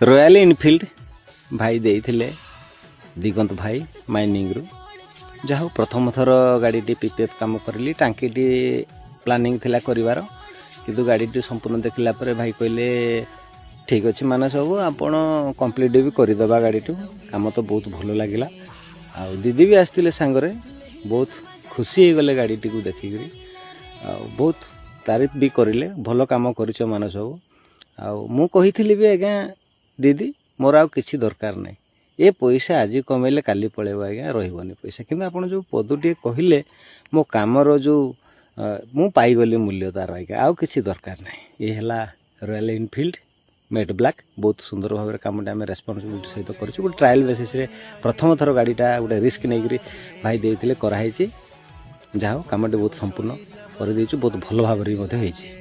royal Enfield भाई देइथिले दिगंत भाई mining रु जहाँ प्रथम थर गाड़ी पीपीएफ काम करली टांकी प्लानिंग थिला करिवार किंतु गाड़ी संपूर्ण देखला पर भाई कहले ठीक अच्छे मानस बाबू आपण कंप्लीट भी करदेवा गाड़ी काम तो बहुत भल लगे आ दीदी भी आसते सांगरे बहुत खुशी हो गले गाड़ी को देखिक बहुत तारीफ भी करें भल कम कर मानस बाबू आ कही भी आज्ञा दीदी मोर आ कि दरकार नहीं ये पैसा आज कमेले काली पलैब आज्ञा रही पैसा किंतु आप जो पदटे कहले मो कामर जो मु पाईगली मूल्य तार आज्ञा आउ कि दरकार नहीं ये है रॉयल इनफिल्ड मेट ब्लैक बहुत सुंदर भाव कम आम रेस्पॉन्सिबिलिटी सहित कर ट्रायल बेसिस प्रथम थर गाड़ीटा गोटे रिस्क नहीं भाई देते कराई जहाँ कमटे बहुत संपूर्ण कर बहुत भल भाव में